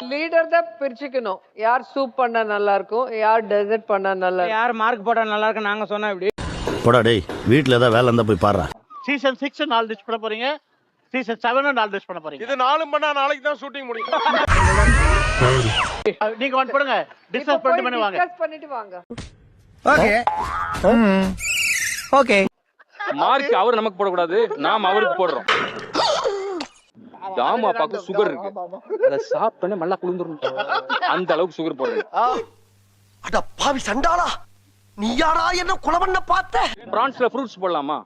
Leader தான் பிரிச்சுக்கணும். யார் soup பண்ணா நல்லா இருக்கும், யார் டெசர்ட் பண்ணா நல்லா இருக்கும், யார் மார்க் போட்டா நல்லா இருக்கு நாங்க சொன்னா இப்படி. போடா டேய், வீட்ல ஏதாவது வேலை இருந்தா போய் பாரு. சீசன் 6 4 டிஷ் பண்ண போறீங்க, சீசன் 7 4 டிஷ் பண்ண போறீங்க. இது 4 பண்ணா நாளைக்கு தான் ஷூட்டிங் முடியும். நீங்க ஒன் போடுங்க, டிஸ்கஸ் பண்ணிட்டு வாங்க. டிஸ்கஸ் பண்ணிட்டு வாங்க. Okay okay. மார்க் அவர் நமக்கு போடக்கூடாது, நாம் அவருக்கு போடுறோம். தாமு அப்பாவுக்கு சுகர் இருக்கு, அதை சாப்பிட்டோன்னே நல்லா குளிந்துரும், அந்த அளவுக்கு சுகர் போடுறது. அட பாவி சண்டாளா, நீ யாரா என்ன கொலை பண்ண பார்த்த? பிரான்ஸ்ல ஃப்ரூட்ஸ் போடலாமா?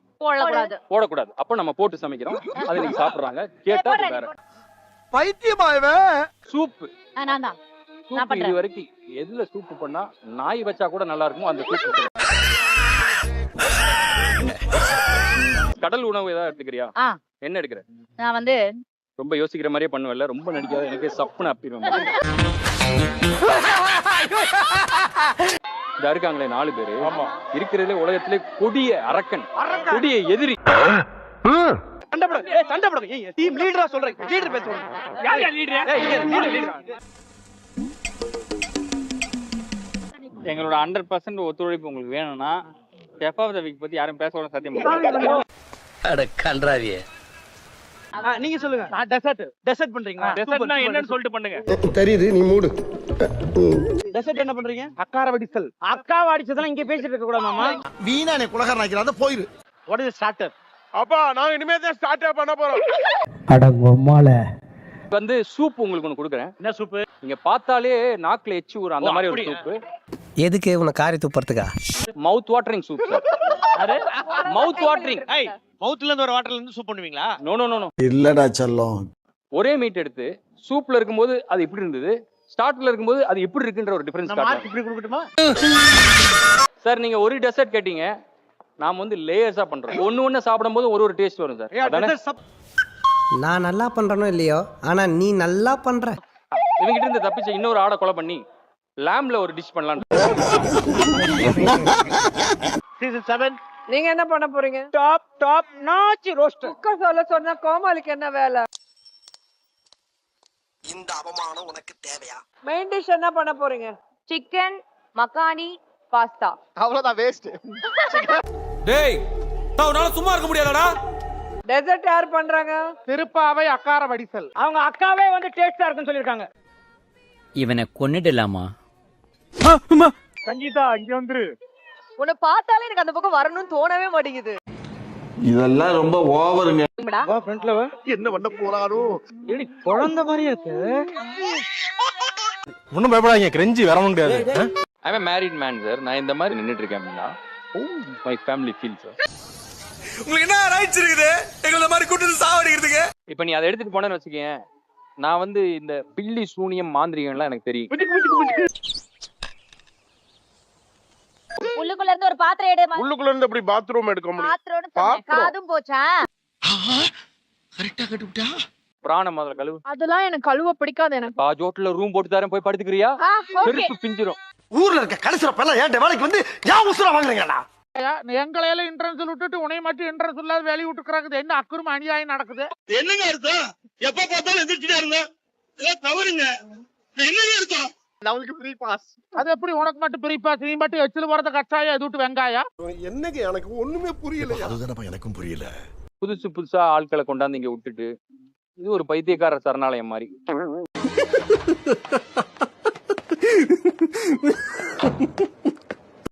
போடக்கூடாது. அப்ப நம்ம போட்டு சமைக்கிறோம், அதை நீங்க சாப்பிடுறாங்க. கேட்டா வேற பைத்தியமாயவே. சூப் இது வரைக்கும் எதுல சூப் பண்ணா நாய் வச்சா கூட நல்லா இருக்கும் அந்த சூப். கடல் உணவு ஏதாவது எடுத்துக்கிறியா? என்ன எடுக்கிற? நான் வந்து ரொம்ப யோசிக்கிற மாதிரியே பண்ணுவல, ரொம்ப நடிக்காத, எனக்கு சப்புன்னு அப்பிடுவேன். இந்த இருக்காங்களே 4 பேரு, இருக்கிறதுல உலகத்திலே கொடிய அரக்கன், கொடிய எதிரி. சண்டை போடுங்க. டீம் லீடரா சொல்றேன், லீடர் பேச சொல்றேன். யார் லீடர்? எங்களோட 100% ஒத்துழைப்பு உங்களுக்கு வேணும்னா செஃப் ஆஃப் தி வீக் பத்தி யாரும் பேச சத்தியம். அட கன்றாவியே. நீங்க சொல்லுங்க. டெசர்ட் பண்றீங்களா? டெசர்ட்னா என்னன்னு சொல்லிட்டு பண்ணுங்க. தெரியுது, நீ மூடு. டெசர்ட் என்ன பண்றீங்க? அக்கார வடிசல். அக்காவ அடிச்சதெல்லாம் இங்க பேசிட்டு இருக்க கூடாது மாமா. வீணானே குலகார நாய்க்கிறாத போயிரு. What is starter? அப்பா நான் இனிமே தான் ஸ்டார்ட் பண்ண போறோம். அட பொம்மால. வந்து சூப் உங்களுக்கு ஒன்னு கொடுக்குறேன். என்ன சூப்? நீங்க பார்த்தாலே நாக்குல எச்சி ஊற அந்த மாதிரி ஒரு சூப். எதுக்கு உன காரி துப்பறதுக்கா? Mouth watering soup sir. அரே மவுத் வாட்டரிங். ஏய், மவுத்ல இருந்து ஒரு வாட்டர்ல இருந்து சூப் பண்ணுவீங்களா? நோ. இல்லடா செல்லம். ஒரே மீட் எடுத்து சூப்ல இருக்கும்போது அது எப்படி இருந்தது, ஸ்டார்ட்ல இருக்கும்போது அது எப்படி இருக்குன்ற ஒரு டிஃபரன்ஸ் மார்க் காட்டுறேன். இப்படி கொடுக்கட்டுமா? சார் நீங்க ஒரு டெசர்ட் கேட்டீங்க, நாம வந்து லேயர்ஸா பண்றோம். ஒண்ணு சாப்பிடும்போது ஒரு டேஸ்ட் வரும் சார். அதானே? நான் நல்லா பண்றனோ இல்லையோ, ஆனா நீ நல்லா பண்ற. இவங்க கிட்ட இருந்து தப்பிச்சு இன்னொரு ஆடை கொலை பண்ணி லாம்ப்ல ஒரு டிஷ் பண்ணலாம். சீசன் 7 நீங்க என்ன பண்ண போறீங்க? Top notch roast. குக்க சொல்ல சொன்னா கோமாளிக்கு என்ன வேலை? இந்த அவமானம் உனக்கு தேவையா? மெயின் டிஷ் என்ன பண்ண போறீங்க? Chicken makhani pasta. அவ்வளவுதான், வேஸ்ட். டேய், தவனால சும்மா இருக்க முடியாதடா. டெசர்ட் யார் பண்றாங்க? திருப்பாவை அக்கார வடிசல். அவங்க அக்காவே வந்து டேஸ்டா இருக்குன்னு சொல்லிருக்காங்க. இவனை கொன்னுடலாமா? சங்கீதா இங்க வந்துரு. உன்னை பார்த்தாலே எனக்கு அந்த பக்கம் வரணும்னு தோணவே மாட்டேங்குது. இதெல்லாம் ரொம்ப ஓவருங்க. வா ஃப்ரண்ட்ல வா. என்ன பண்ண போறாரோ? ஏடி குழந்தை மாதிரியே இருக்கு. ஒண்ணும் பயப்படாதீங்க, கிரெஞ்சி வர முடியாது. ஐ அம் மேரிட் மேன் சார். நான் இந்த மாதிரி நின்னுட்டு இருக்கேன் அப்படின்னா மை ஃபேமிலி ஃபீல் சார். உங்களுக்கு என்ன ரைட்ஸ் இருக்குது எங்கள மாதிரி கூட்டத்து சாவடிக்கிறதுக்கு? இப்போ நீ அதை எடுத்துட்டு போனேன்னு வச்சுக்கேன், நான் வந்து இந்த பில்லி சூனியம் மாந்திரிகம்லாம் எனக்கு தெரியும். உள்ளுக்குள்ள இருந்து ஒரு பாத்திரம் எடு. உள்ளுக்குள்ள இருந்து எப்படி பாத்ரூம் எடுக்க முடியும்? பாத்திரம் காதும் போச்சா? கரெக்ட்டா கட்டுட்டா. பிராண முதல்ல கழுவு. அதெல்லாம் எனக்கு கழுவ பிடிக்காது. எனக்கு பாஜோட்ல ரூம் போட்டு தரேன், போய் படுத்துக்கிறியா? செருப்பு பிஞ்சிரும். ஊர்ல இருக்க கடைசில எல்லாம் ஏன் வேலைக்கு வந்து யா உசுர வாங்குறீங்கடா? எங்களை எல்லாம் இன்ட்ரன்ஸ் விட்டுட்டு உனைய மட்டும் இன்ட்ரன்ஸ் இல்லாத வேலையை விட்டுக்கிறாங்க. என்ன அக்குறும் அநியாயம் நடக்குது? என்னங்க அர்த்தம்? எப்ப பார்த்தாலும் எந்திரிச்சிட்டே இருங்க. தவறுங்க. என்னங்க அர்த்தம்? நம்மளுக்கு ஃப்ரீ பாஸ். அது எப்படி உனக்கு மட்டும் பிரிப்பா? நீ மட்டும் எச்சில் வரத கச்சாயா, இது விட்டு வெங்காயா? என்னங்க எனக்கு ஒண்ணுமே புரியல. அதுதானப்பா எனக்கும் புரியல. புதுசா ஆட்களை கொண்டாந்து இங்க விட்டுட்டு இது ஒரு பைத்தியக்கார சரணாலயம் மாதிரி.